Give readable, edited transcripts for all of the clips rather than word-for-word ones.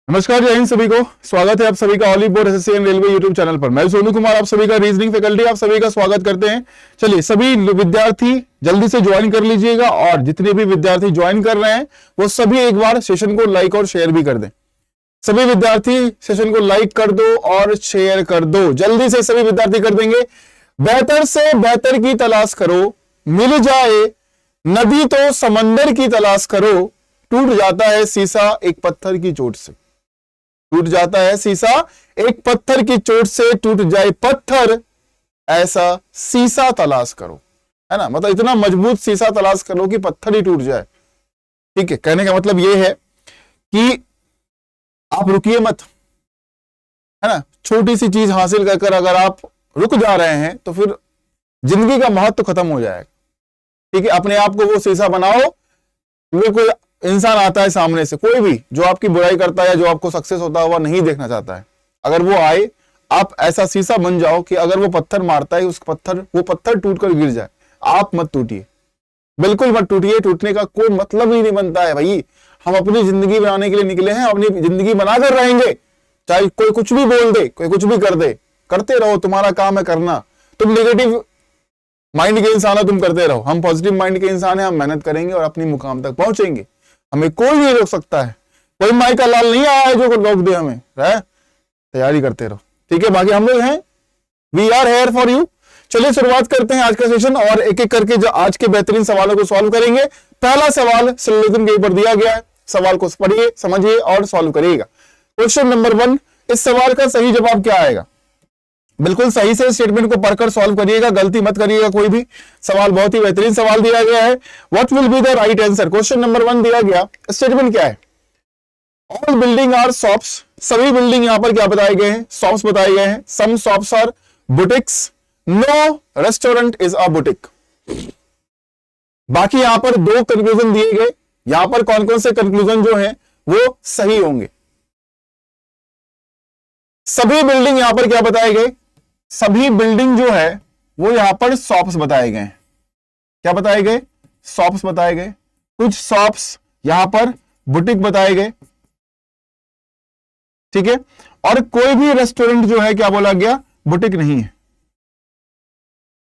नमस्कार, जय हिंद सभी को। स्वागत है आप सभी का all board SSC and railway YouTube channel पर। मैं सोनू कुमार, आप सभी का रीजनिंग फैकल्टी, आप सभी का स्वागत करते हैं। चलिए, सभी विद्यार्थी जल्दी से ज्वाइन कर लीजिएगा और जितने भी विद्यार्थी ज्वाइन कर रहे हैं वो सभी एक बार सेशन को लाइक और शेयर भी कर दें। सभी विद्यार्थी सेशन को लाइक कर दो और शेयर कर दो, जल्दी से सभी विद्यार्थी कर देंगे। बेहतर से बेहतर की तलाश करो, मिल जाए नदी तो समंदर की तलाश करो, टूट जाता है शीशा एक पत्थर की चोट से। टूट जाता है शीशा एक पत्थर की चोट से, टूट जाए पत्थर ऐसा शीशा तलाश करो, है ना। मतलब इतना मजबूत शीशा तलाश करो कि पत्थर ही टूट जाए। ठीक है, कहने का मतलब यह है कि आप रुकिए मत, है ना। छोटी सी चीज हासिल कर अगर आप रुक जा रहे हैं तो फिर जिंदगी का महत्व खत्म हो जाएगा। ठीक है, अपने आप को वो शीशा बनाओ। कोई इंसान आता है सामने से, कोई भी जो आपकी बुराई करता है या जो आपको सक्सेस होता हुआ नहीं देखना चाहता है, अगर वो आए, आप ऐसा शीशा बन जाओ कि अगर वो पत्थर मारता है वो पत्थर टूटकर गिर जाए, आप मत टूटिए, बिल्कुल मत टूटिए। टूटने का कोई मतलब ही नहीं बनता है भाई। हम अपनी जिंदगी बनाने के लिए निकले हैं, अपनी जिंदगी बनाकर रहेंगे, चाहे कोई कुछ भी बोल दे, कोई कुछ भी कर दे, करते रहो, तुम्हारा काम है करना। तुम नेगेटिव माइंड के इंसान हो, तुम करते रहो। हम पॉजिटिव माइंड के इंसान हैं, हम मेहनत करेंगे और अपनी मुकाम तक पहुंचेंगे। हमें कोई नहीं रोक सकता है, कोई माई का लाल नहीं आया है जो रोक दे हमें। तैयारी करते रहो, ठीक है। बाकी हम लोग हैं, we are here for you. चलिए शुरुआत करते हैं आज का सेशन और एक एक करके जो आज के बेहतरीन सवालों को सॉल्व करेंगे। पहला सवाल सिलेबस के ऊपर दिया गया है, सवाल को पढ़िए, समझिए और सॉल्व करिएगा। क्वेश्चन नंबर 1, इस सवाल का सही जवाब क्या आएगा? बिल्कुल सही से स्टेटमेंट को पढ़कर सॉल्व करिएगा, गलती मत करिएगा कोई भी। सवाल बहुत ही बेहतरीन सवाल दिया गया है। What will be the right answer? Question number 1 दिया गया, स्टेटमेंट क्या है? ऑल बिल्डिंग आर शॉप्स, सभी बिल्डिंग यहां पर क्या बताए गए हैं? शॉप्स बताए गए हैं। Some shops are boutiques, no restaurant is a boutique. बाकी यहां पर दो कंक्लूजन दिए गए, यहां पर कौन कौन से कंक्लूजन जो है वो सही होंगे? सभी बिल्डिंग यहां पर क्या बताए गए? सभी बिल्डिंग जो है वो यहां पर शॉप्स बताए गए। क्या बताए गए? शॉप्स बताए गए। कुछ शॉप्स यहां पर बुटीक बताए गए, ठीक है। और कोई भी रेस्टोरेंट जो है क्या बोला गया? बुटीक नहीं है।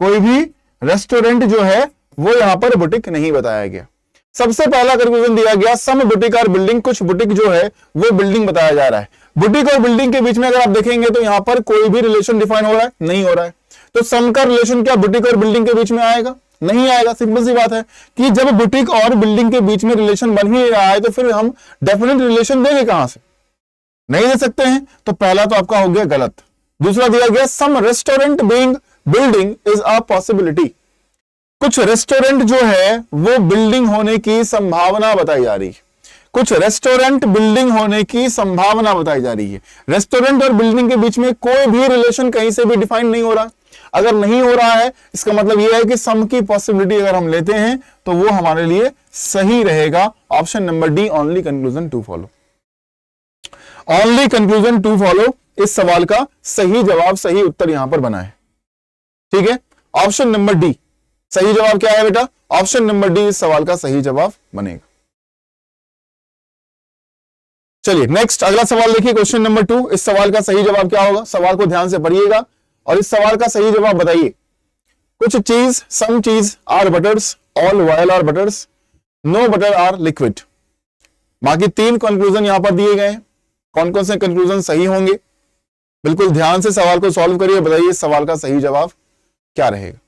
कोई भी रेस्टोरेंट जो है वो यहां पर बुटीक नहीं बताया गया। सबसे पहला कंक्लूजन दिया गया, सम बुटीक और बिल्डिंग, कुछ बुटीक जो है वो बिल्डिंग बताया जा रहा है। बुटीक और बिल्डिंग के बीच में अगर आप देखेंगे तो यहां पर कोई भी रिलेशन डिफाइन हो रहा है? नहीं हो रहा है। तो सम का रिलेशन क्या बुटीक और बिल्डिंग के बीच में आएगा? नहीं आएगा। सिंपल सी बात है कि जब बुटीक और बिल्डिंग के बीच में रिलेशन बन ही रहा है तो फिर हम डेफिनेट रिलेशन देंगे कहां से? नहीं दे सकते हैं। तो पहला तो आपका हो गया गलत। दूसरा दिया गया, some restaurant being building is a possibility. कुछ रेस्टोरेंट जो है वो बिल्डिंग होने की संभावना बताई जा रही है। कुछ रेस्टोरेंट बिल्डिंग होने की संभावना बताई जा रही है। रेस्टोरेंट और बिल्डिंग के बीच में कोई भी रिलेशन कहीं से भी डिफाइन नहीं हो रहा। अगर नहीं हो रहा है इसका मतलब यह है कि सम की पॉसिबिलिटी अगर हम लेते हैं तो वो हमारे लिए सही रहेगा। Option number D, only conclusion two follow. Only conclusion two follow इस सवाल का सही जवाब, सही उत्तर यहां पर बना है, ठीक है। ऑप्शन नंबर डी सही जवाब क्या है बेटा? ऑप्शन नंबर डी इस सवाल का सही जवाब बनेगा। चलिए नेक्स्ट अगला सवाल देखिए, क्वेश्चन नंबर 2। इस सवाल का सही जवाब क्या होगा? सवाल को ध्यान से पढ़िएगा और इस सवाल का सही जवाब बताइए। कुछ cheese, some cheese are butters, all vial are butters, no butter are liquid. बाकी 3 कंक्लूजन यहां पर दिए गए हैं। कौन कौन से कंक्लूजन सही होंगे? बिल्कुल ध्यान से सवाल को सॉल्व करिए, बताइए इस सवाल का सही जवाब क्या रहेगा?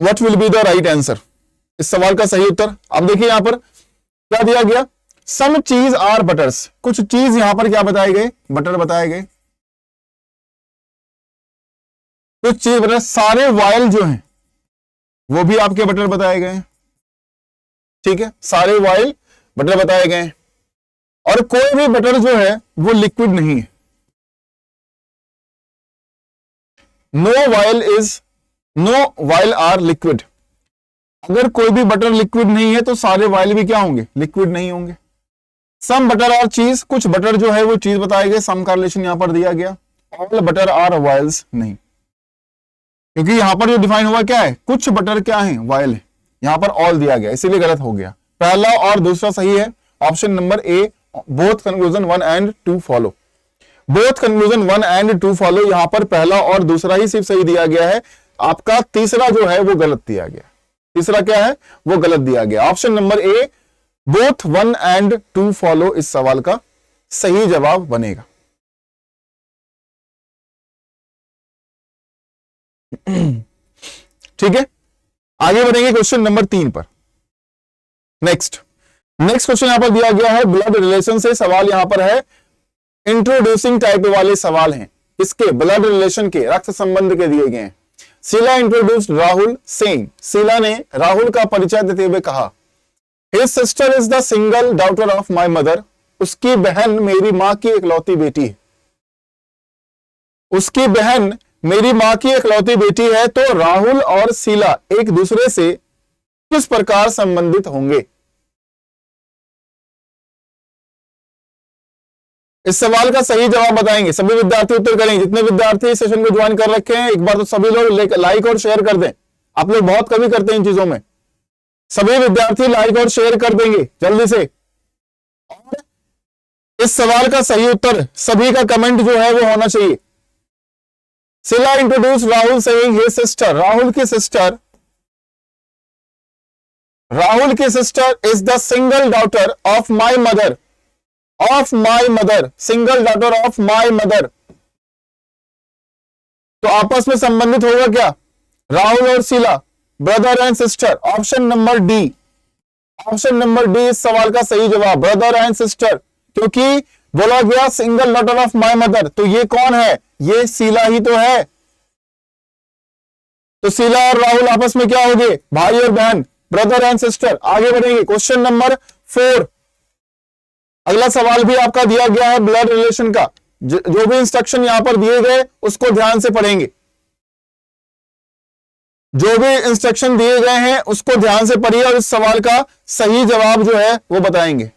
What will be the right answer? इस सवाल का सही उत्तर अब देखिए यहां पर क्या दिया गया, सम चीज आर बटर्स। कुछ चीज यहां पर क्या बताए गए? बटर बताए गए। कुछ चीज बटर, सारे वायल जो हैं वो भी आपके बटर बताए गए, ठीक है। सारे वायल बटर बताए गए और कोई भी बटर जो है वो लिक्विड नहीं है। No vial are liquid. अगर कोई भी बटर लिक्विड नहीं है तो सारे वायल भी क्या होंगे? लिक्विड नहीं होंगे। सम बटर और चीज, कुछ बटर जो है वो चीज बताए गए, सम का रिलेशन यहां पर दिया गया। ऑल बटर आर वायल्स नहीं, क्योंकि यहां पर जो डिफाइन हुआ क्या है? कुछ बटर क्या है? वायल है। यहां पर ऑल दिया गया, इसीलिए गलत हो गया। पहला और दूसरा सही है option number A, both conclusion 1 and 2 follow. Both conclusion 1 and 2 follow, यहां पर पहला और दूसरा ही सिर्फ सही दिया गया है, आपका तीसरा जो है वो गलत दिया गया। तीसरा क्या है, वो गलत दिया गया। Option number A, both 1 and 2 follow, इस सवाल का सही जवाब बनेगा। ठीक है, आगे बढ़ेंगे क्वेश्चन नंबर 3 पर। नेक्स्ट क्वेश्चन यहां पर दिया गया है ब्लड रिलेशन से, सवाल यहां पर है इंट्रोड्यूसिंग टाइप वाले सवाल हैं, इसके ब्लड रिलेशन के, रक्त संबंध के दिए गए हैं। शीला इंट्रोड्यूस्ड राहुल सेइंग, शीला ने राहुल का परिचय देते हुए कहा, his sister is the single daughter of my mother, उसकी बहन मेरी मां की इकलौती बेटी है। उसकी बहन मेरी मां की इकलौती बेटी है, तो राहुल और शीला एक दूसरे से किस प्रकार संबंधित होंगे? इस सवाल का सही जवाब बताएंगे, सभी विद्यार्थी उत्तर करेंगे। जितने विद्यार्थी इस सेशन को ज्वाइन कर रखे हैं, एक बार तो सभी लोग लाइक और शेयर कर दें। आप लोग बहुत कभी करते हैं इन चीजों में। सभी विद्यार्थी लाइक और शेयर कर देंगे जल्दी से। और इस सवाल का सही उत्तर सभी का कमेंट जो है वो होना चाहिए। Sheela introduce Rahul saying his sister, Rahul की sister is the single daughter of my mother, single daughter of my mother. तो आपस में संबंधित होगा क्या? राहुल और Sheela, brother and sister. Option number D, इस सवाल का सही जवाब, ब्रदर एंड सिस्टर। क्योंकि बोला गया single daughter of my mother, तो ये कौन है? ये शीला ही तो है। तो शीला और राहुल आपस में क्या होंगे? भाई और बहन, ब्रदर एंड सिस्टर। आगे बढ़ेंगे क्वेश्चन नंबर 4। अगला सवाल भी आपका दिया गया है ब्लड रिलेशन का। जो भी इंस्ट्रक्शन यहां पर दिए गए उसको ध्यान से पढ़ेंगे। जो भी इंस्ट्रक्शन दिए गए हैं उसको ध्यान से पढ़िए और इस सवाल का सही जवाब जो है वो बताएंगे।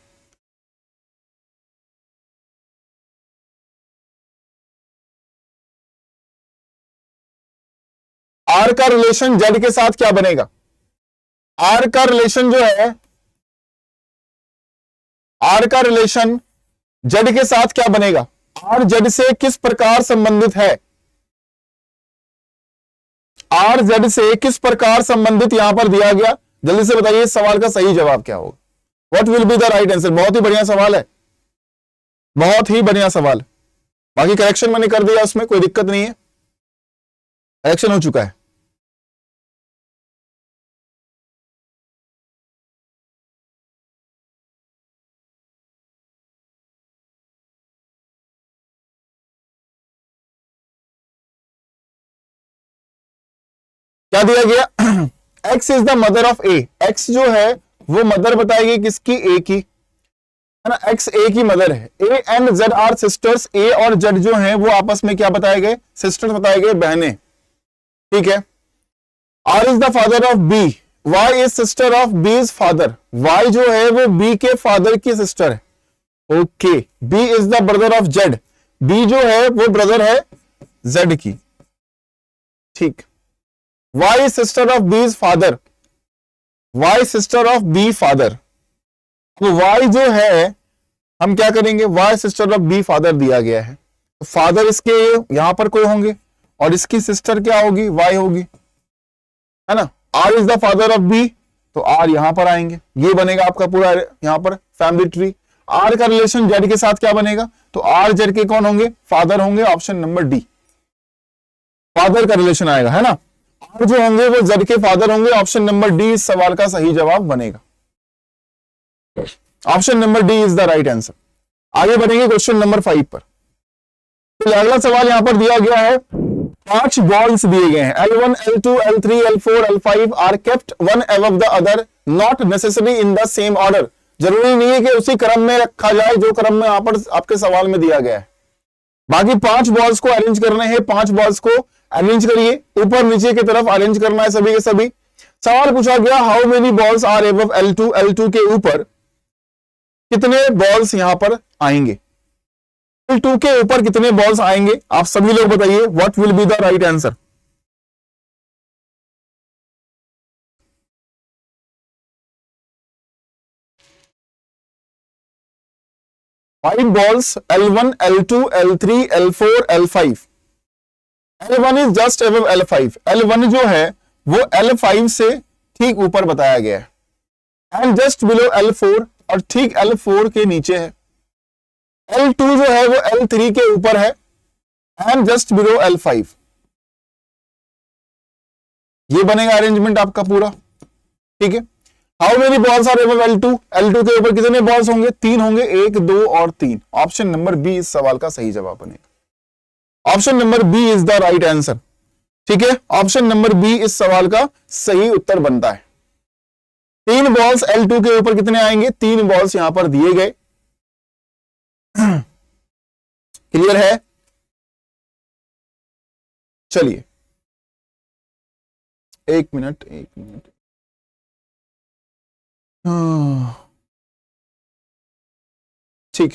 आर का रिलेशन जेड के साथ क्या बनेगा? आर का रिलेशन जो है, आर का रिलेशन जेड के साथ क्या बनेगा? आर जेड से किस प्रकार संबंधित है? आर जेड से किस प्रकार संबंधित यहां पर दिया गया? जल्दी से बताइए इस सवाल का सही जवाब क्या होगा? What will be the right answer? बहुत ही बढ़िया सवाल है, बहुत ही बढ़िया सवाल। बाकी करेक्शन मैंने कर दिया, उसमें कोई दिक्कत नहीं है, करेक्शन हो चुका है। क्या दिया गया? X is the mother of A, x जो है वो मदर बताएगी किसकी? ए की, है ना। एक्स ए की मदर है। A and Z are sisters, A और जेड जो हैं वो आपस में क्या बताए गए? सिस्टर्स बताए गए, बहनें। ठीक है। R is the father of B, Y is sister of B is father, Y जो है वो बी के फादर की सिस्टर है। Okay. B is the brother of Z, B जो है वो ब्रदर है जेड की। ठीक। Y sister of B is father, Y sister of B father. तो वाई जो है हम क्या करेंगे? Y sister of B father दिया गया है, तो फादर इसके यहां पर कोई होंगे और इसकी सिस्टर क्या होगी? वाई होगी, है ना। R is the father of B, तो आर यहां पर आएंगे, ये बनेगा आपका पूरा यहां पर फैमिली ट्री। आर का रिलेशन जेड के साथ क्या बनेगा? तो आर जेड के कौन होंगे? फादर होंगे। ऑप्शन नंबर डी, फादर का रिलेशन आएगा, है ना। आर जो होंगे वो जेड के फादर होंगे। ऑप्शन नंबर डी इस सवाल का सही जवाब बनेगा। Option number D is the right answer. आगे बढ़ेंगे क्वेश्चन नंबर 5 पर। तो अगला सवाल यहां पर दिया गया है, 5 बॉल्स दिए गए हैं, L1, L2, L3, L4, L5 are kept one above the other, not necessary in the same order. जरूरी नहीं है कि उसी क्रम में रखा जाए जो क्रम में यहां पर आपके सवाल में दिया गया है। बाकी 5 बॉल्स को अरेंज करने हैं, 5 बॉल्स को अरेंज करिए, ऊपर नीचे की तरफ अरेंज करना है सभी के सभी। सवाल पूछा गया, how many balls are above L2, L2 के ऊपर कितने बॉल्स यहां पर आएंगे? L2 के ऊपर कितने बॉल्स आएंगे? आप सभी लोग बताइए, what will be the right answer? 5 balls L1, L2, L3, L4, L5. L1 is just above L5. L1 जो है वो L5 से ठीक ऊपर बताया गया है एंड जस्ट बिलो L4 और ठीक L4 के नीचे है. L2 जो है वो L3 के ऊपर है एंड जस्ट बिलो L5. ये बनेगा अरेंजमेंट आपका पूरा. ठीक है. How many balls are above L2? L2 के ऊपर कितने बॉल्स होंगे? 3 होंगे. 1, 2 और 3. ऑप्शन नंबर बी इस सवाल का सही जवाब बनेगा. Option number B is the right answer. ठीक है. ऑप्शन नंबर बी इस सवाल का सही उत्तर बनता है. 3 बॉल्स L2 के ऊपर कितने आएंगे? 3 बॉल्स यहां पर दिए गए. क्लियर है? चलिए एक मिनट. ठीक.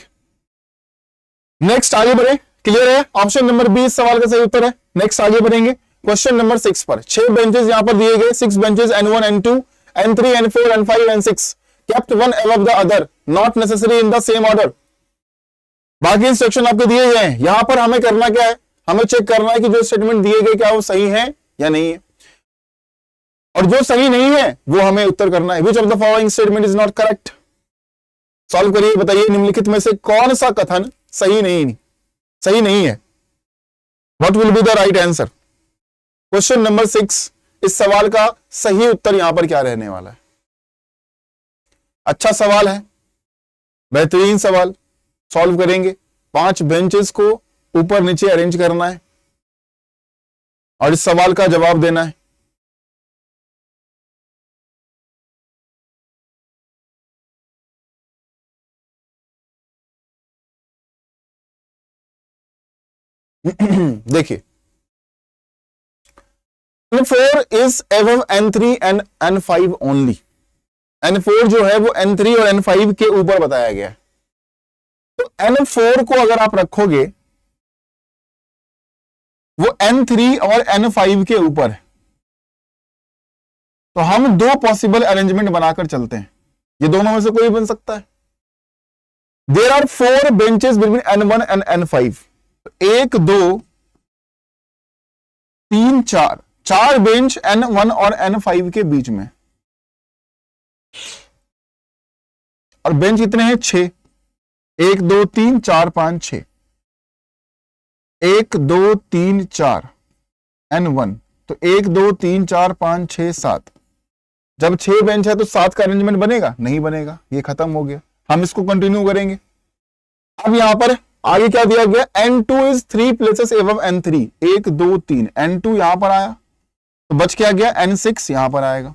नेक्स्ट आगे बढ़े. क्लियर है? ऑप्शन नंबर बी इस सवाल का सही उत्तर है. नेक्स्ट आगे बढ़ेंगे क्वेश्चन नंबर 6 पर. 6 बेंचेस यहां पर दिए गए. 6 benches N1, N2, N3, N4, N5, N6 kept one above the other, not necessary in the same order. बाकी इंस्ट्रक्शन आपको दिए गए हैं. यहां पर हमें करना क्या है? हमें चेक करना है कि जो स्टेटमेंट दिए गए क्या वो सही है या नहीं है, और जो सही नहीं है वो हमें उत्तर करना है. Which of the following statement is not correct? Solve करिए. बताइए निम्नलिखित में से कौन सा कथन सही नहीं है. What will be the right answer? Question number 6 इस सवाल का सही उत्तर यहां पर क्या रहने वाला है? अच्छा सवाल है, बेहतरीन सवाल. सॉल्व करेंगे. 5 बेंचेस को ऊपर नीचे अरेंज करना है और इस सवाल का जवाब देना है. देखिए N4 is above N3 and N5 only. N4 जो है वो N3 और N5 के ऊपर बताया गया है. तो N4 को अगर आप रखोगे वो N3 और N5 के ऊपर है, तो हम 2 पॉसिबल अरेंजमेंट बनाकर चलते हैं. ये दोनों में से कोई बन सकता है. There are 4 benches between N1 and N5. 1, 2, 3, 4 bench N1 और N5 के बीच में, और बेंच कितने हैं? 6. 1, 2, 3, 4, 5, 6. 1, 2, 3, 4 N1. तो 1, 2, 3, 4, 5, 6, 7. जब 6 बेंच है तो 7 का अरेंजमेंट बनेगा? नहीं बनेगा. ये खत्म हो गया. हम इसको कंटिन्यू करेंगे. अब यहां पर आगे क्या दिया गया? N2 is 3 places above N3. 1, 2, 3. N2 यहां पर आया तो बच क्या गया? N6 यहां पर आएगा.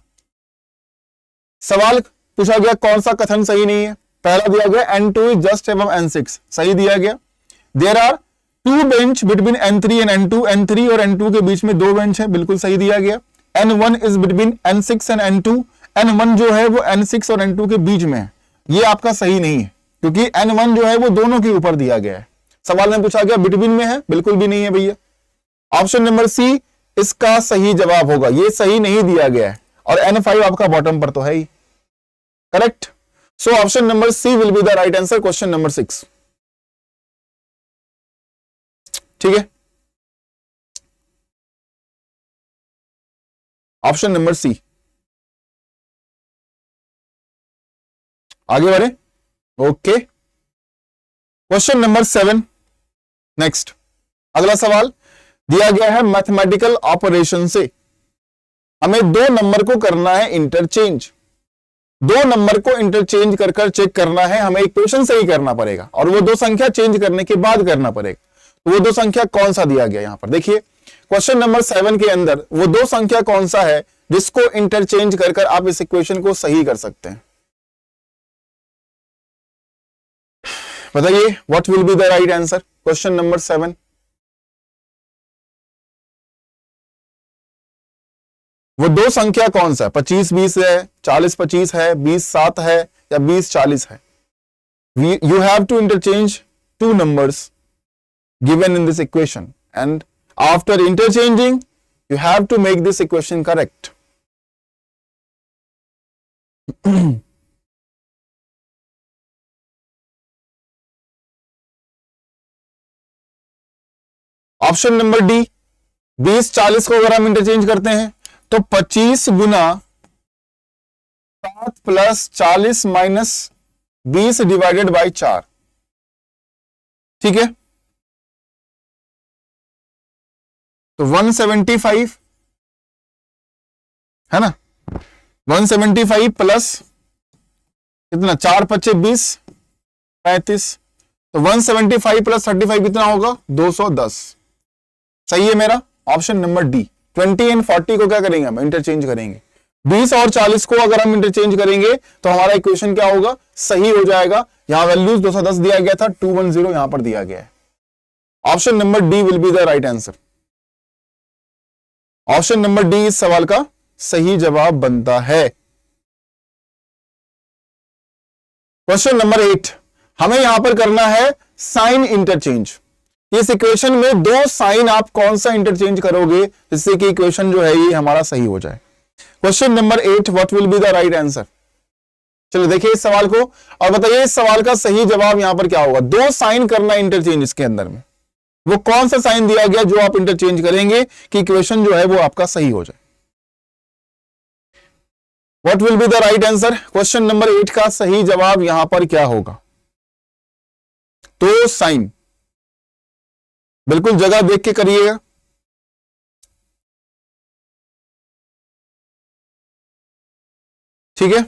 सवाल पूछा गया कौन सा कथन सही नहीं है? पहला दिया गया N2 is just above N6. सही दिया गया. There are 2 bench between N3 and N2. N3 और N2 के बीच में 2 बेंच है. बिल्कुल सही दिया गया. N1 is between N6 and N2. N1 जो है वो N6 और N2 के बीच में है. ये आपका सही नहीं है क्योंकि N1 जो है वो दोनों के ऊपर दिया गया है. सवाल में पूछा गया बिटवीन में है? बिल्कुल भी नहीं है भैया. ऑप्शन नंबर सी इसका सही जवाब होगा. ये सही नहीं दिया गया है और N5 आपका बॉटम पर तो है ही. Correct. So option number C will be the right answer. Question number 6. ठीक है. Option number C. आगे बढ़े. ओके. Question number 7. नेक्स्ट अगला सवाल दिया गया है मैथमेटिकल ऑपरेशन से हमें 2 नंबर को करना है इंटरचेंज. 2 नंबर को इंटरचेंज कर चेक करना है. हमें इक्वेशन से ही करना पड़ेगा और वो 2 संख्या चेंज करने के बाद करना पड़ेगा. तो वो 2 संख्या कौन सा दिया गया यहां पर? देखिए क्वेश्चन नंबर 7 के अंदर वो 2 संख्या कौन सा है जिसको इंटरचेंज कर आप इस इक्वेशन को सही कर सकते हैं? बताइए what will be the right answer. Question number 7. वो 2 संख्या कौन सा? 25 20 है, 40 25 है, 20 7 है या 20 40 है? You have to interchange 2 numbers given in this equation and after interchanging you have to make this equation correct. Option number D, 20 40 को अगर हम इंटरचेंज करते हैं तो 25 गुना 7 प्लस 40 माइनस 20 डिवाइडेड बाई 4, ठीक है। तो 175 है ना, 175 प्लस कितना, 4 पच्चे 20 35, तो 175 प्लस 35 कितना होगा, 210। सही है मेरा ऑप्शन नंबर डी। 20 एंड 40 को क्या करेंगे हम, इंटरचेंज करेंगे। 20 और 40 को अगर हम इंटरचेंज करेंगे तो हमारा इक्वेशन क्या होगा, सही हो जाएगा। यहां वैल्यूज 210 दिया गया था, 210 यहां पर दिया गया है। Option number D will be the right answer. Option number D इस सवाल का सही जवाब बनता है। क्वेश्चन नंबर 8, हमें यहां पर करना है साइन इंटरचेंज। इस इक्वेशन में दो साइन आप कौन सा इंटरचेंज करोगे जिससे कि इक्वेशन जो है ये हमारा सही हो जाए। Question number 8, what will be the right answer. चलो देखिए इस सवाल को और बताइए इस सवाल का सही जवाब यहां पर क्या होगा। दो साइन करना इंटरचेंज, इसके अंदर में वो कौन सा साइन दिया गया जो आप इंटरचेंज करेंगे कि इक्वेशन जो है वो आपका सही हो जाए। What will be the right answer. Question number 8 का सही जवाब यहां पर क्या होगा। दो साइन, बिल्कुल जगह देख के करिएगा। ठीक है,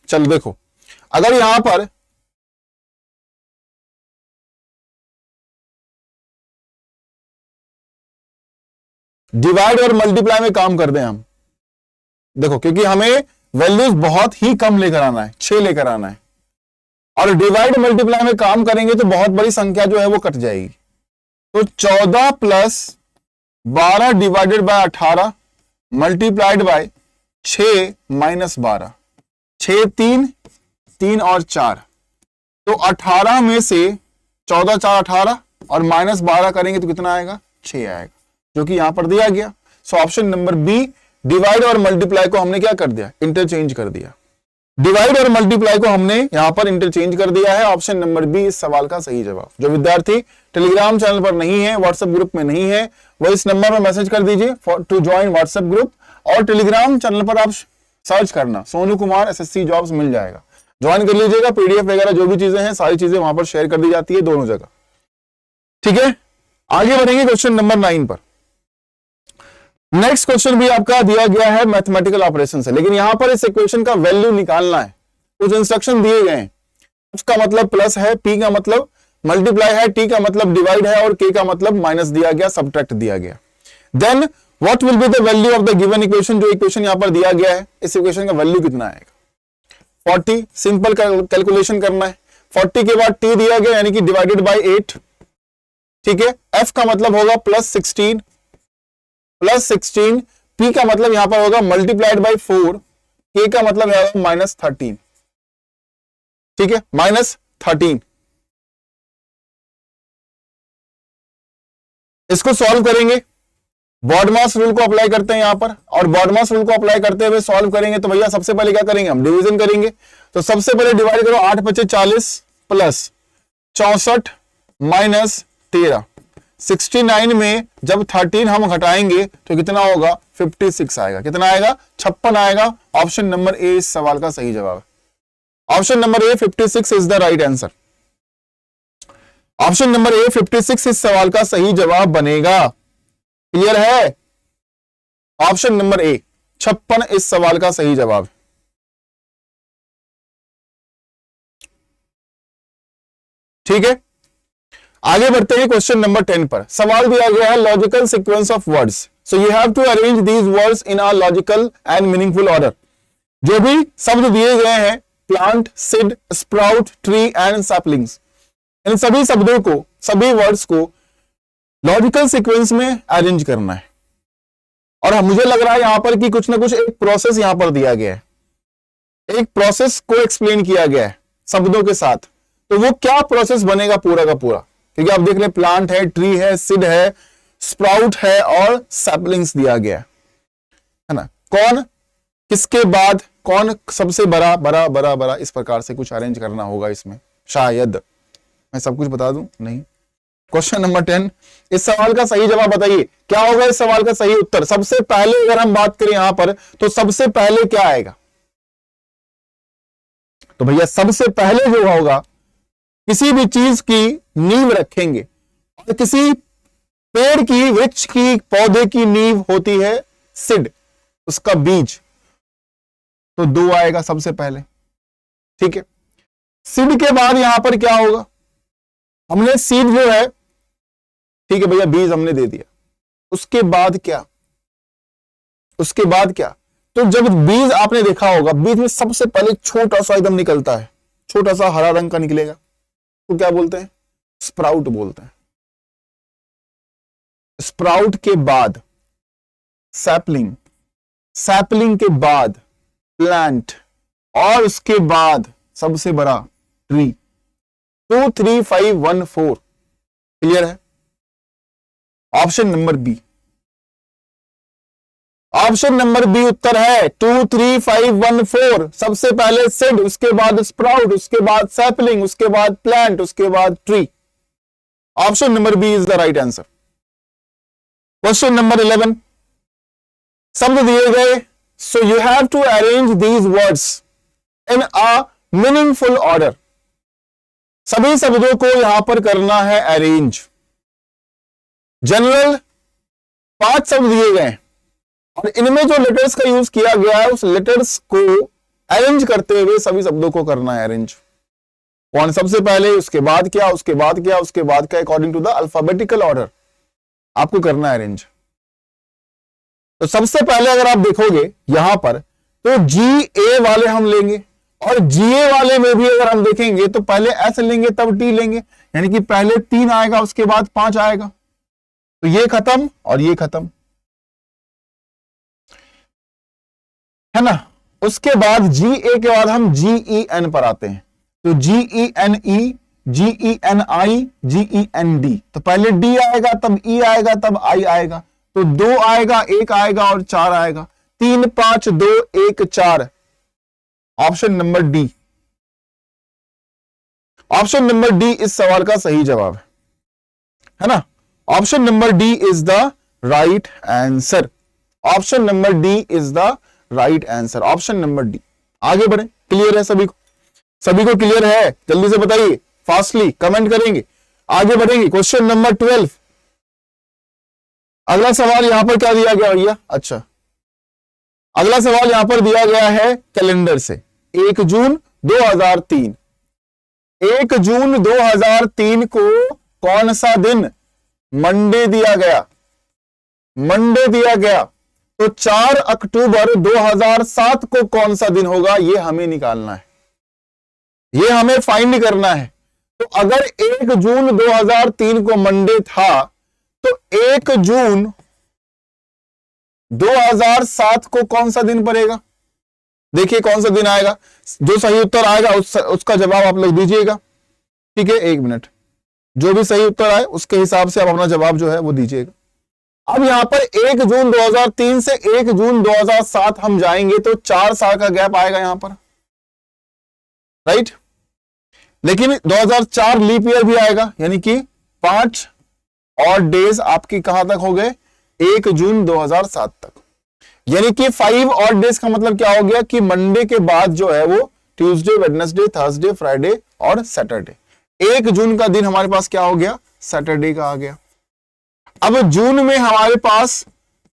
चलो देखो अगर यहां पर डिवाइड और मल्टीप्लाई में काम कर दें हम, देखो क्योंकि हमें वैल्यूज बहुत ही कम लेकर आना है, 6 लेकर आना है, और डिवाइड मल्टीप्लाई में काम करेंगे तो बहुत बड़ी संख्या जो है वो कट जाएगी। तो 14 plus 12 divided by 18 multiplied by 6 minus 12, 6 3 और 4, तो 18 में से 14 4 18 और माइनस 12 करेंगे तो कितना आएगा, 6 आएगा, जो कि यहां पर दिया गया। So option number B, divide और मल्टीप्लाई को हमने क्या कर दिया, इंटरचेंज कर दिया। डिवाइड और मल्टीप्लाई को हमने यहां पर इंटरचेंज कर दिया है। ऑप्शन नंबर बी इस सवाल का सही जवाब। जो विद्यार्थी टेलीग्राम चैनल पर नहीं है, व्हाट्सएप ग्रुप में नहीं है, वो इस नंबर पर मैसेज कर दीजिए टू ज्वाइन व्हाट्सएप ग्रुप, और टेलीग्राम चैनल पर आप सर्च करना सोनू कुमार एसएससी जॉब्स, मिल जाएगा, ज्वाइन कर लीजिएगा। पीडीएफ वगैरह जो भी चीजें हैं सारी चीजें वहां पर शेयर कर दी जाती है दोनों जगह। ठीक है, आगे बढ़ेंगे क्वेश्चन नंबर 9 पर। नेक्स्ट क्वेश्चन भी आपका दिया गया है मैथमेटिकल ऑपरेशन से, लेकिन यहां पर इस इक्वेशन का वैल्यू निकालना है। कुछ इंस्ट्रक्शन दिए गए हैं, उसका मतलब प्लस है, पी का मतलब मल्टीप्लाई है, टी का मतलब डिवाइड है, और के का मतलब माइनस दिया गया, सबट्रैक्ट दिया गया। Then what will be the value of the given equation. जो इक्वेशन यहां पर दिया गया है, इस इक्वेशन का वैल्यू कितना आएगा। 40, सिंपल कैलकुलेशन करना है। 40 के बाद टी दिया गया यानी कि डिवाइडेड बाई 8, ठीक है। एफ का मतलब होगा प्लस 16, पी का मतलब यहां पर होगा मल्टीप्लाइड बाई 4, के का मतलब है माइनस 13, ठीक है, माइनस 13। इसको सॉल्व करेंगे, बॉडमास रूल को अप्लाई करते हैं यहां पर, और बॉडमास रूल को अप्लाई करते हुए सॉल्व करेंगे तो भैया सबसे पहले क्या करेंगे, हम डिवीजन करेंगे। तो सबसे पहले डिवाइड करो, 8 बचे 40 प्लस 64 माइनस 13, 69 में जब 13 हम घटाएंगे तो कितना होगा, 56 आएगा। कितना आएगा, 56 आएगा। ऑप्शन नंबर ए इस सवाल का सही जवाब है। Option number A 56 is the right answer. Option number ए 56 इस सवाल का सही जवाब बनेगा। क्लियर है, ऑप्शन नंबर ए 56 इस सवाल का सही जवाब। ठीक है, आगे बढ़ते हैं क्वेश्चन नंबर 10 पर। सवाल दिया गया है logical sequence of words, so you have to arrange these words in a logical and meaningful order. जो भी शब्द दिए गए हैं, plant, seed, sprout, tree and saplings, इन सभी शब्दों को, सभी वर्ड्स को लॉजिकल सीक्वेंस में अरेंज करना है। और मुझे लग रहा है यहां पर कि कुछ ना कुछ एक प्रोसेस यहां पर दिया गया है, एक प्रोसेस को एक्सप्लेन किया गया है शब्दों के साथ। तो वो क्या प्रोसेस बनेगा पूरा का पूरा, क्योंकि आप देख रहे हैं प्लांट है, ट्री है, सीड है, स्प्राउट है और सैपलिंग्स दिया गया है ना। कौन किसके बाद कौन सबसे बड़ा बड़ा बड़ा बड़ा, इस प्रकार से कुछ अरेंज करना होगा इसमें। शायद मैं सब कुछ बता दूं, नहीं, क्वेश्चन नंबर 10, इस सवाल का सही जवाब बताइए, क्या होगा इस सवाल का सही उत्तर। सबसे पहले अगर हम बात करें यहां पर तो सबसे पहले क्या आएगा, तो भैया सबसे पहले जो होगा, किसी भी चीज की नींव रखेंगे और किसी पेड़ की, वृक्ष की, पौधे की नींव होती है सीड, उसका बीज, तो 2 आएगा सबसे पहले। ठीक है, सीड के बाद यहां पर क्या होगा, हमने सीड जो है, ठीक है भैया, बीज हमने दे दिया, उसके बाद क्या, उसके बाद क्या, तो जब बीज आपने देखा होगा, बीज में सबसे पहले छोटा सा एकदम निकलता है, छोटा सा हरा रंग का निकलेगा, तो क्या बोलते हैं, स्प्राउट बोलते हैं। स्प्राउट के बाद सैपलिंग, सैपलिंग के बाद प्लांट, और उसके बाद सबसे बड़ा ट्री। 2 3 5 1 4 क्लियर है। Option number B, option number B उत्तर है 2 3 5 1 4। सबसे पहले सीड, उसके बाद स्प्राउट, उसके बाद सैपलिंग, उसके बाद प्लांट, उसके बाद tree. Option number B is the right answer. Question number 11, शब्द दिए गए, so you have to arrange these words in a meaningful order. सभी शब्दों को यहां पर करना है अरेंज। जनरल 5 शब्द दिए गए और इनमें जो लेटर्स का यूज किया गया है, उस लेटर्स को अरेंज करते हुए सभी शब्दों को करना है अरेंज। कौन सबसे पहले, उसके बाद क्या, उसके बाद क्या, उसके बाद क्या, according to the alphabetical order आपको करना है अरेंज। तो सबसे पहले अगर आप देखोगे यहां पर, तो GA वाले हम लेंगे, और GA वाले में भी अगर हम देखेंगे तो पहले S लेंगे तब T लेंगे, यानी कि पहले 3 आएगा, उसके बाद 5 आएगा। तो ये खत्म और ये खत्म है ना। उसके बाद GA के बाद हम GEN पर आते हैं, तो GENE, GENI, GEND। तो पहले D आएगा, तब E आएगा, तब I आएगा। तो 2 आएगा, 1 आएगा और 4 आएगा। 3 5 2 1 4। Option number D, option number D इस सवाल का सही जवाब है ना। Option number D is the right answer. Option number D is the right answer. Option number D. आगे बढ़े, क्लियर है सभी को, सभी को क्लियर है, जल्दी से बताइए, फास्टली कमेंट करेंगे, आगे बढ़ेंगे। क्वेश्चन नंबर 12, अगला सवाल यहां पर क्या दिया गया भैया, अच्छा अगला सवाल यहां पर दिया गया है कैलेंडर से 1 जून 2003। 1 जून 2003 को कौन सा दिन मंडे दिया गया, मंडे दिया गया। तो 4 अक्टूबर 2007 को कौन सा दिन होगा, यह हमें निकालना है, यह हमें फाइंड करना है। तो अगर 1 जून 2003 को मंडे था, तो 1 जून 2007 को कौन सा दिन पड़ेगा, देखिए कौन सा दिन आएगा। जो सही उत्तर आएगा उसका जवाब आप लोग दीजिएगा, ठीक है। 1 मिनट, जो भी सही उत्तर आए उसके हिसाब से आप अपना जवाब जो है वो दीजिएगा। अब यहां पर 1 जून 2003 से 1 जून 2007 हम जाएंगे तो 4 साल का गैप आएगा यहां पर, राइट। लेकिन 2004 लीप ईयर भी आएगा, यानी कि 5 और डेज आपकी कहां तक हो गए, 1 जून 2007 तक। यानी कि 5 और डेज का मतलब क्या हो गया कि मंडे के बाद जो है वो ट्यूसडे, वेडनेसडे, थर्सडे, फ्राइडे और सैटरडे। 1 जून का दिन हमारे पास क्या हो गया, सैटरडे का आ गया। अब जून में हमारे पास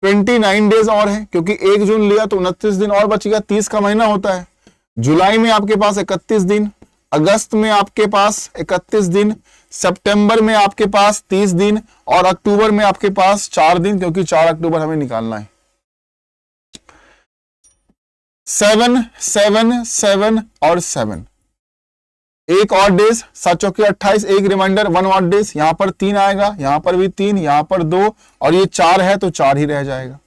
29 डेज और हैं, क्योंकि 1 जून लिया तो 29 दिन और बचेगा, 30 का महीना होता है। जुलाई में आपके पास 31 दिन, अगस्त में आपके पास 31 दिन, सितंबर में आपके पास 30 दिन और अक्टूबर में आपके पास 4 दिन, क्योंकि 4 अक्टूबर हमें निकालना है। 7 7 7 और 7, एक और डेज, 7 चौके 28, एक रिमाइंडर 1 और डेज। यहां पर 3 आएगा, यहां पर भी 3, यहां पर 2 और ये 4 है तो 4 ही रह जाएगा,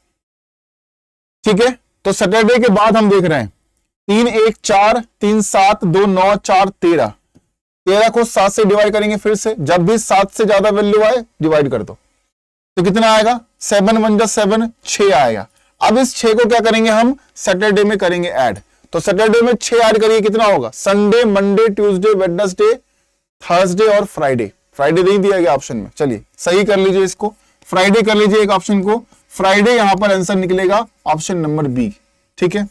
ठीक है। तो सैटरडे के बाद हम देख रहे हैं 3 1 4, 3 7, 2 9, 4 13। 13 को 7 से डिवाइड करेंगे फिर से, जब भी 7 से ज्यादा वैल्यू आए डिवाइड कर दो, तो कितना आएगा, 7 1 7, 6 आएगा। अब इस 6 को क्या करेंगे हम, सैटरडे में करेंगे ऐड। तो सैटरडे में 6 ऐड करिए, कितना होगा, Sunday, Monday, Tuesday, Wednesday, Thursday और फ्राइडे। फ्राइडे नहीं दिया गया ऑप्शन में। चलिए सही कर लीजिए इसको, फ्राइडे कर लीजिए एक ऑप्शन को, फ्राइडे यहां पर आंसर निकलेगा ऑप्शन नंबर बी। ठीक है,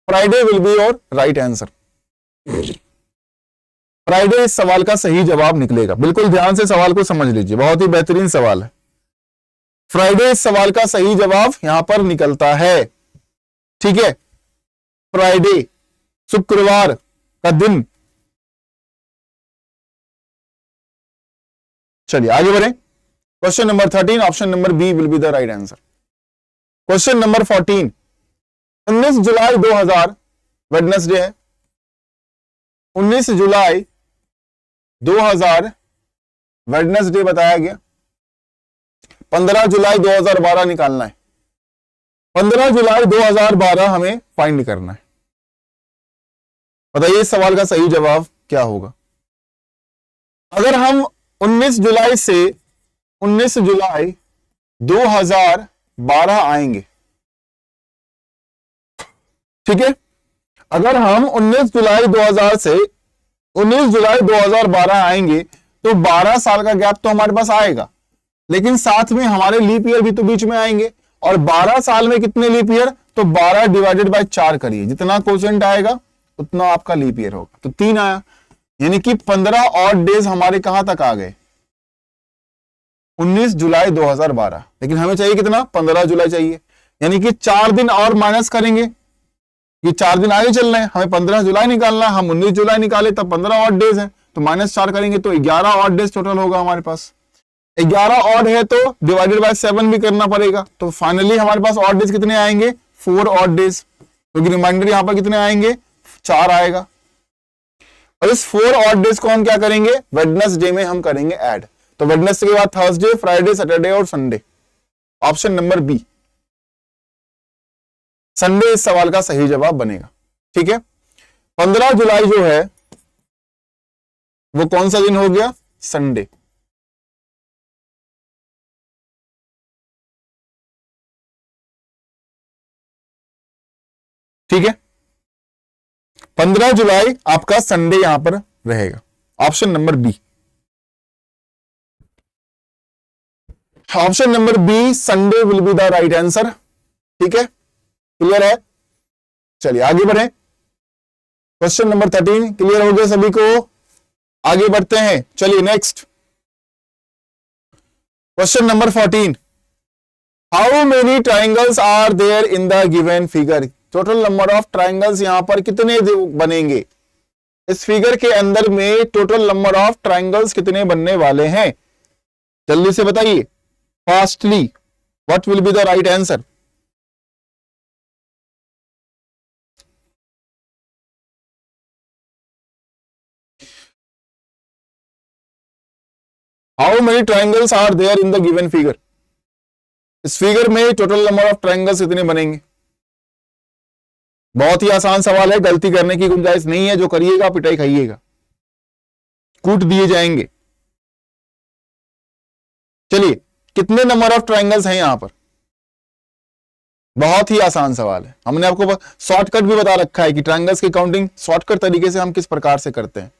Friday will be your right answer. Friday इस सवाल का सही जवाब निकलेगा। बिल्कुल ध्यान से सवाल को समझ लीजिए, बहुत ही बेहतरीन सवाल है। फ्राइडे इस सवाल का सही जवाब यहां पर निकलता है। ठीक है, फ्राइडे शुक्रवार का दिन। चलिए आगे बढ़े। Question number 13, option number B will be the right answer. Question number 14, 19 जुलाई 2000 वेडनेसडे है। 19 जुलाई 2000 वेडनेसडे बताया गया। 15 जुलाई 2012 निकालना है। 15 जुलाई 2012 हमें फाइंड करना है। बताइए इस सवाल का सही जवाब क्या होगा। अगर हम 19 जुलाई से 19 जुलाई 2012 आएंगे, ठीक है, अगर हम 19 जुलाई 2000 से 19 जुलाई 2012 आएंगे तो 12 साल का गैप तो हमारे पास आएगा, लेकिन साथ में हमारे लीप ईयर भी तो बीच में आएंगे। और 12 साल में कितने लीप ईयर, तो 12 डिवाइडेड बाय 4 करिए, जितना कोशेंट आएगा उतना आपका लीप ईयर होगा। तो 3 आया, यानी कि 15 ऑड डेज हमारे कहां तक आ गए, 19 जुलाई 2012। लेकिन हमें चाहिए कितना, 15 जुलाई चाहिए, यानी कि 4 दिन और माइनस करेंगे। ये 4 दिन आगे चल रहे हैं, हमें 15 जुलाई निकालना है, हम 19 जुलाई निकाले तब 15 ऑड डेज है, तो -4 करेंगे तो 11 ऑड डेज टोटल होगा हमारे पास। 11 ऑड है तो डिवाइडेड बाय 7 भी करना पड़ेगा, तो फाइनली हमारे पास ऑड डेज कितने आएंगे, 4 ऑड डेज, क्योंकि रिमाइंडर यहां पर कितने आएंगे, 4 आएगा। और इस 4 ऑड डेज को हम क्या करेंगे, वेडनेसडे में हम करेंगे ऐड। तो वेडनेसडे के बाद थर्सडे, फ्राइडे, सैटरडे और Sunday. Option number B, Sunday इस सवाल का सही जवाब बनेगा। ठीक है, 15 जुलाई जो है वो कौन सा दिन हो गया, संडे। ठीक है, 15 जुलाई आपका संडे यहां पर रहेगा। Option number B, option number B Sunday will be the right answer. ठीक है, क्लियर है। चलिए आगे बढ़े। क्वेश्चन नंबर 13 क्लियर हो गया सभी को, आगे बढ़ते हैं। चलिए next question number 14, how many triangles are there in the given figure. Total number of triangles यहां पर कितने बनेंगे, इस फिगर के अंदर में टोटल नंबर ऑफ ट्राइंगल्स कितने बनने वाले हैं, जल्दी से बताइए fastly, what will be the right answer. How many triangles are there in the given figure, इस फिगर में टोटल नंबर ऑफ ट्राइंगल्स कितने बनेंगे। बहुत ही आसान सवाल है, गलती करने की गुंजाइश नहीं है, जो करिएगा पिटाई खाइएगा, कूट दिए जाएंगे। चलिए कितने नंबर ऑफ ट्राइंगल्स हैं यहां पर, बहुत ही आसान सवाल है। हमने आपको शॉर्टकट भी बता रखा है कि ट्राइंगल्स की काउंटिंग शॉर्टकट तरीके से हम किस प्रकार से करते हैं।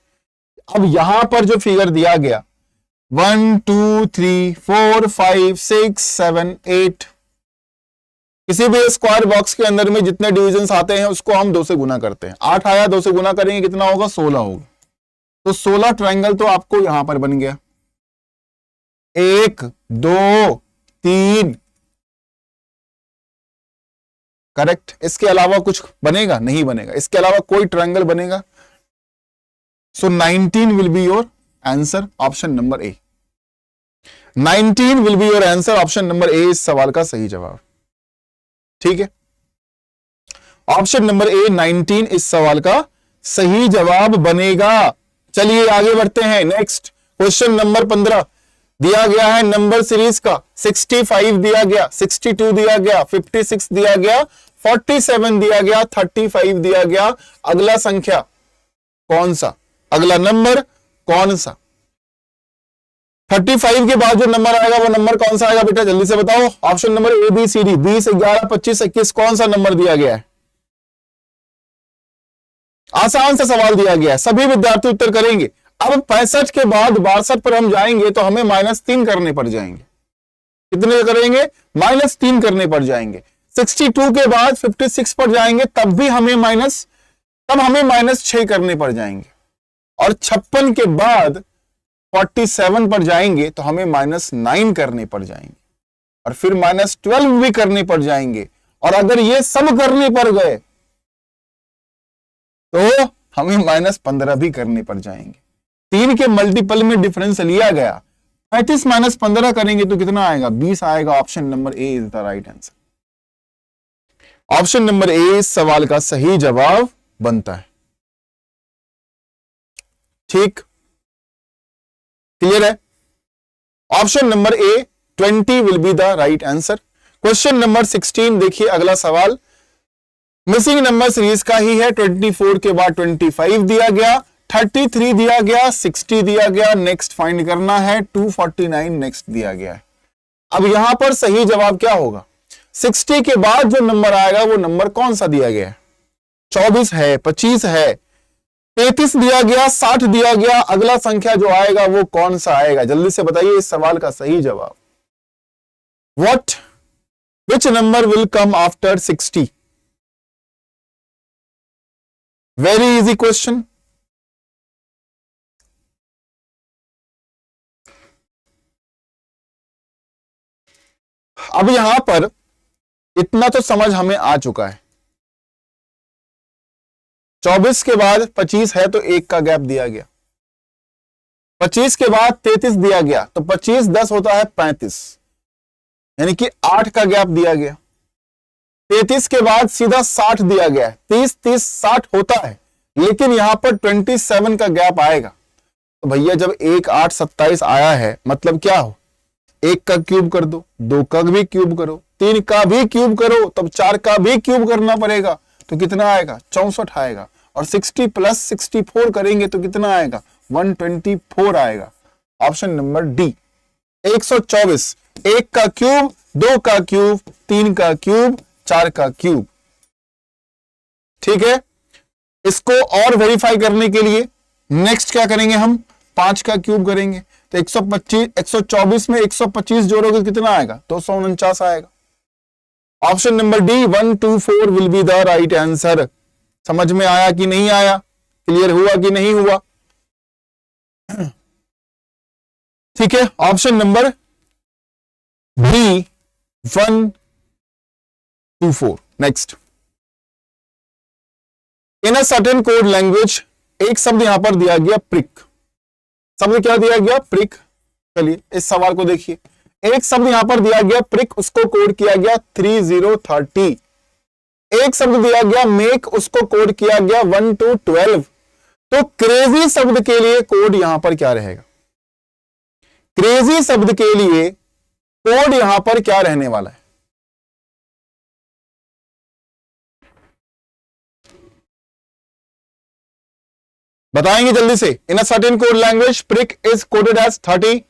अब यहां पर जो फिगर दिया गया 1 2 3 4 5 6 7 8, किसी भी स्क्वायर बॉक्स के अंदर में जितने डिविजन्स आते हैं उसको हम 2 से गुना करते हैं। 8 आया, 2 से गुना करेंगे कितना होगा, 16 होगा। तो 16 ट्राइंगल तो आपको यहां पर बन गया, 1 2 3, करेक्ट। इसके अलावा कुछ बनेगा, नहीं बनेगा, इसके अलावा कोई ट्रायंगल बनेगा। सो 19 will be your answer, option number A. 19 will be your answer, option number ए इस सवाल का सही जवाब। ठीक है, ऑप्शन नंबर ए 19 इस सवाल का सही जवाब बनेगा। चलिए आगे बढ़ते हैं। नेक्स्ट क्वेश्चन नंबर 15 दिया गया है नंबर सीरीज का, 65 दिया गया, 62 दिया गया, 56 दिया गया, 47 दिया गया, 35 दिया गया। अगला संख्या कौन सा, अगला नंबर कौन सा। 35 के बाद जो नंबर आएगा वो नंबर कौन सा आएगा बेटा, जल्दी से बताओ। Option number A B C D, 20 11 25 21 कौन सा नंबर दिया गया है। आसान सा सवाल दिया गया है, सभी विद्यार्थी उत्तर करेंगे। अब 65 के बाद 62 पर हम जाएंगे तो हमें -3 करने पड़ जाएंगे। कितने करेंगे? -3 करने पड़ जाएंगे। 62 के बाद 56 पर जाएंगे तब भी हमें -6 करने पड़ जाएंगे। और 56 के बाद 47 पर जाएंगे तो हमें -9 करने पड़ जाएंगे, और फिर -12 भी करने पड़ जाएंगे, और अगर ये सब करने पड़ गए तो हमें -15 भी करने पड़ जाएंगे। 3 के मल्टीपल में डिफरेंस लिया गया, 35 - 15 करेंगे तो कितना आएगा? 20 आएगा। Option number A is the right answer. Option number ए इस सवाल का सही जवाब बनता है। ठीक, क्लियर है? Option number A 20 will be the right answer. Question number 16 देखिए, अगला सवाल मिसिंग नंबर सीरीज का ही है। 24 के बाद 25 दिया गया, 33 दिया गया, 60 दिया गया, नेक्स्ट फाइंड करना है, 249 नेक्स्ट दिया गया है। अब यहां पर सही जवाब क्या होगा? 60 के बाद जो नंबर आएगा वो नंबर कौन सा दिया गया है? 24 है, 25 है, 33 दिया गया, 60 दिया गया, अगला संख्या जो आएगा वो कौन सा आएगा? जल्दी से बताइए इस सवाल का सही जवाब। Which number will come after 60? Very easy question. अब यहां पर इतना तो समझ हमें आ चुका है, 24 के बाद 25 है तो 1 का गैप दिया गया, 25 के बाद 33 दिया गया तो 25 10 होता है 35, यानी कि 8 का गैप दिया गया। 33 के बाद सीधा 60 दिया गया है, 30 30 60 होता है, लेकिन यहां पर 27 का गैप आएगा। तो भैया जब 1 8 27 आया है, मतलब क्या हो? 1 का क्यूब कर दो, 2 का भी क्यूब करो, 3 का भी क्यूब करो, तब 4 का भी क्यूब करना पड़ेगा, तो कितना आएगा? 64 आएगा। और 60 + 64 करेंगे तो कितना आएगा? 124 आएगा। Option number D 124। 1 का क्यूब, 2 का क्यूब, 3 का क्यूब, 4 का क्यूब। ठीक है, इसको और वेरीफाई करने के लिए नेक्स्ट क्या करेंगे? हम 5 का क्यूब करेंगे, तो 124 में 125 जोड़ोगे कितना आएगा? 249 आएगा। Option number D 124 will be the right answer. समझ में आया कि नहीं आया? क्लियर हुआ कि नहीं हुआ? ठीक है, option number B 124। Next, in a certain code language, एक शब्द यहां पर दिया गया प्रिक। शब्द क्या दिया गया? प्रिक। चलिए इस सवाल को देखिए, एक शब्द यहां पर दिया गया प्रिक, उसको कोड किया गया 3030। एक शब्द दिया गया मेक, उसको कोड किया गया 1 to 12। तो क्रेजी शब्द के लिए कोड यहां पर क्या रहेगा? क्रेजी शब्द के लिए कोड यहां पर क्या रहने वाला है? बताएंगे जल्दी से। In a certain code language prick is coded as 30,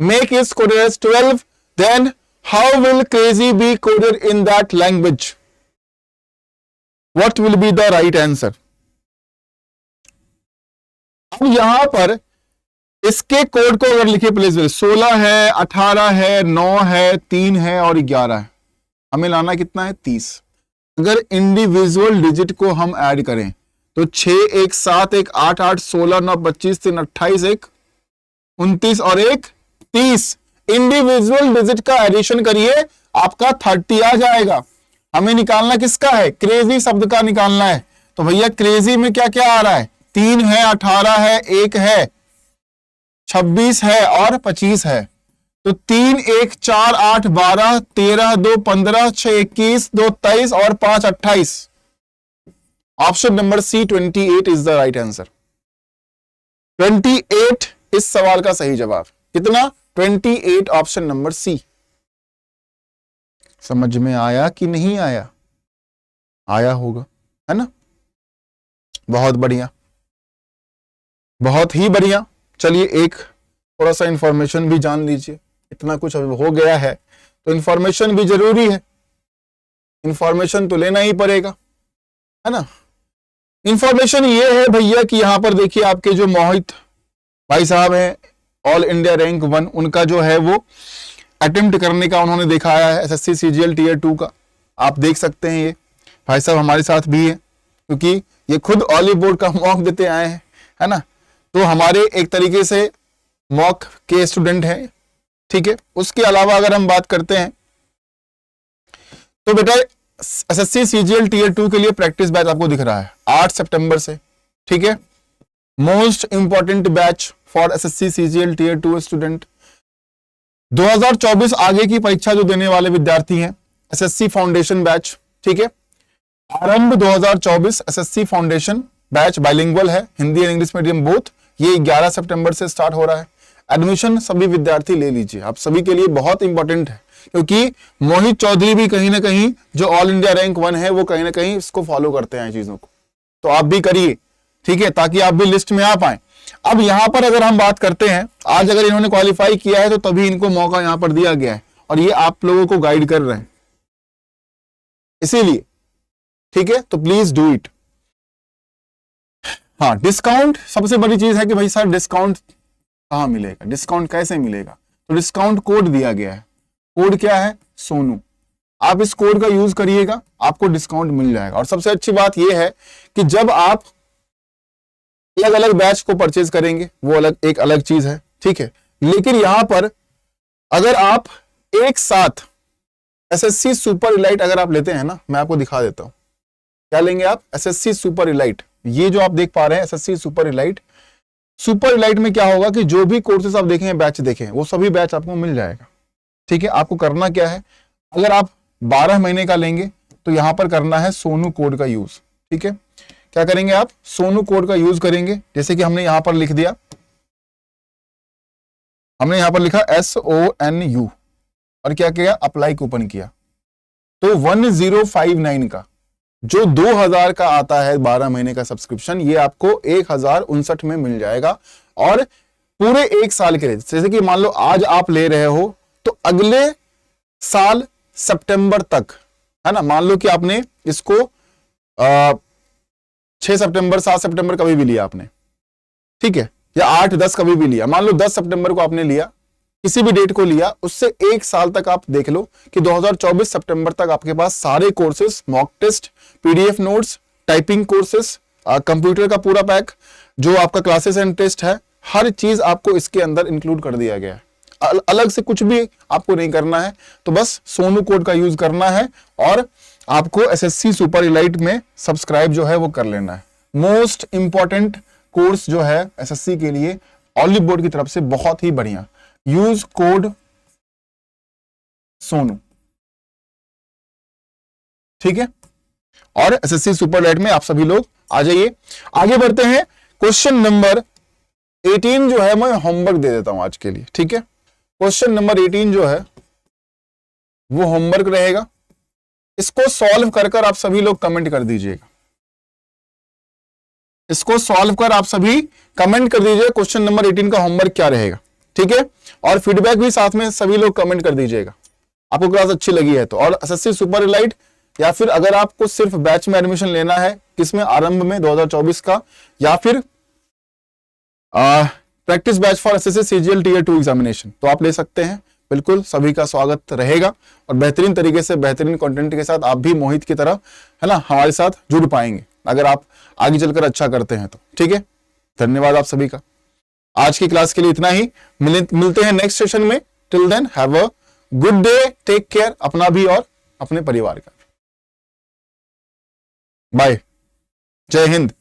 make is coded as 12, then how will crazy be coded in that language? What will be the right answer? अब यहां पर इसके कोड को अगर लिखे प्लीज, 16 है, 18 है, 9 है, 3 है और 11 है। हमें लाना कितना है? 30। अगर इंडिविजुअल डिजिट को हम ऐड करें तो 6 1 7 1 8 8 16 9 25 3 28 1 29 और 1 30। इंडिविजुअल डिजिट का एडिशन करिए, आपका 30 आ जाएगा। हमें निकालना किसका है? क्रेजी शब्द का निकालना है। तो भैया क्रेजी में क्या क्या आ रहा है? 3 है, 18 है, 1 है, 26 है और 25 है। तो 3 1 4 8 12 13 2 15 6 21 2 23 और 5 28। Option number C 28 is the right answer. 28 इस सवाल का सही जवाब। कितना? 28, ऑप्शन नंबर सी। समझ में आया कि नहीं आया? आया होगा, है ना? बहुत बढ़िया, बहुत ही बढ़िया। चलिए एक थोड़ा सा इंफॉर्मेशन भी जान लीजिए। इतना कुछ अभी हो गया है तो इंफॉर्मेशन भी जरूरी है, इंफॉर्मेशन तो लेना ही पड़ेगा, है ना? इंफॉर्मेशन ये है भैया कि यहां पर देखिए आपके जो मोहित भाई साहब हैं ऑल इंडिया रैंक 1, उनका जो है वो अटेम्प्ट करने का उन्होंने दिखाया है एसएससी सीजीएल टीयर 2 का, आप देख सकते हैं। ये भाई साहब हमारे साथ भी है, क्योंकि ये खुद ऑली बोर्ड का मॉक देते आए हैं, है ना, तो हमारे एक तरीके से मॉक के स्टूडेंट हैं, ठीक है। उसके अलावा अगर हम बात करते हैं तो बेटा एसएससी सीजीएल टीयर 2 के लिए प्रैक्टिस बैच आपको दिख रहा है 8 सितंबर से, ठीक है। Most important batch for SSC CGL tier 2 student. 2024 आगे की परीक्षा जो देने वाले विद्यार्थी हैं, एसएससी फाउंडेशन बैच, ठीक है। आरंभ 2024 एसएससी फाउंडेशन बैच बाइलिंगुअल है, Hindi and English medium both. ये 11 सितंबर से स्टार्ट हो रहा है। एडमिशन सभी विद्यार्थी ले लीजिए, आप सभी के लिए बहुत इंपॉर्टेंट है, क्योंकि मोहित चौधरी भी कहीं ना कहीं जो ऑल इंडिया रैंक 1 है वो कहीं ना कहीं इसको फॉलो करते हैं चीजों को, तो आप भी करिए, ठीक है, ताकि आप भी लिस्ट में आ पाए। अब यहां पर अगर हम बात करते हैं, आज अगर इन्होंने क्वालिफाई किया है तो तभी इनको मौका यहां पर दिया गया है, और ये आप लोगों को गाइड कर रहे हैं इसीलिए, ठीक है, तो प्लीज डू इट। हाँ, डिस्काउंट सबसे बड़ी चीज है कि भाई सर डिस्काउंट कहां मिलेगा, डिस्काउंट कैसे मिलेगा, तो डिस्काउंट कोड दिया गया है। कोड क्या है? सोनू। आप इस कोड का यूज करिएगा, आपको डिस्काउंट मिल जाएगा। और सबसे अच्छी बात यह है कि जब आप अलग अलग बैच को परचेज करेंगे वो अलग एक अलग चीज है, ठीक है, लेकिन यहां पर अगर आप एक साथ एसएससी सुपर इलाइट अगर आप लेते हैं ना, मैं आपको दिखा देता हूं क्या लेंगे आप, एसएससी सुपर इलाइट। ये जो आप देख पा रहे हैं SSC super elite, super elite में क्या होगा कि जो भी कोर्सेस आप देखें, बैच देखें, वो सभी बैच आपको मिल जाएगा, ठीक है। आपको करना क्या है, अगर आप 12 महीने का लेंगे तो यहां पर करना है सोनू कोड का यूज, ठीक है। क्या करेंगे आप, सोनू कोड का यूज करेंगे, जैसे कि हमने यहां पर लिख दिया, हमने यहां पर लिखा SONU और क्या किया, अप्लाई कूपन किया, तो 1059 का जो 2000 का आता है 12 महीने का सब्सक्रिप्शन, ये आपको 1059 में मिल जाएगा। और पूरे एक साल के लिए, जैसे कि मान लो आज आप ले रहे हो तो अगले साल सितंबर तक, है ना, मान लो कि आपने इसको 6 सितंबर 7 सितंबर कभी भी लिया आपने, ठीक है, या 8-10 कभी भी लिया, मान लो 10 सितंबर को आपने लिया, किसी भी डेट को लिया, उससे एक साल तक आप देख लो कि 2024 सितंबर तक आपके पास सारे courses, mock test, PDF notes, typing courses, computer का पूरा पैक, जो आपका क्लासेस एंड टेस्ट है, हर चीज आपको इसके अंदर इंक्लूड कर दिया गया है। अलग से कुछ भी आपको नहीं करना है, तो बस सोनू कोड का यूज करना है और आपको एसएससी सुपर इलाइट में सब्सक्राइब जो है वो कर लेना है। मोस्ट इंपॉर्टेंट कोर्स जो है एसएससी के लिए ऑलिव बोर्ड की तरफ से, बहुत ही बढ़िया। यूज कोड सोनू, ठीक है, और एसएससी सुपर इलाइट में आप सभी लोग आ जाइए। आगे बढ़ते हैं, क्वेश्चन नंबर 18 जो है मैं होमवर्क दे देता हूं आज के लिए, ठीक है। क्वेश्चन नंबर 18 जो है वो होमवर्क रहेगा, इसको सॉल्व कर कर आप सभी लोग कमेंट कर दीजिएगा, इसको सॉल्व कर आप सभी कमेंट कर दीजिए क्वेश्चन नंबर 18 का होमवर्क क्या रहेगा, ठीक है। और फीडबैक भी साथ में सभी लोग कमेंट कर दीजिएगा, आपको क्लास अच्छी लगी है तो। और एसएससी सुपर इलाइट या फिर अगर आपको सिर्फ बैच में एडमिशन लेना है, किसमें, आरंभ में 2024 का, या फिर practice batch for SSC CGL tier 2 examination, तो आप ले सकते हैं, बिल्कुल सभी का स्वागत रहेगा। और बेहतरीन तरीके से बेहतरीन कंटेंट के साथ आप भी मोहित की तरह, है ना, हमारे साथ जुड़ पाएंगे अगर आप आगे चलकर अच्छा करते हैं तो, ठीक है। धन्यवाद आप सभी का। आज की क्लास के लिए इतना ही, मिलते हैं नेक्स्ट सेशन में। Till then have a good day, take care, अपना भी और अपने परिवार का। बाय, जय हिंद।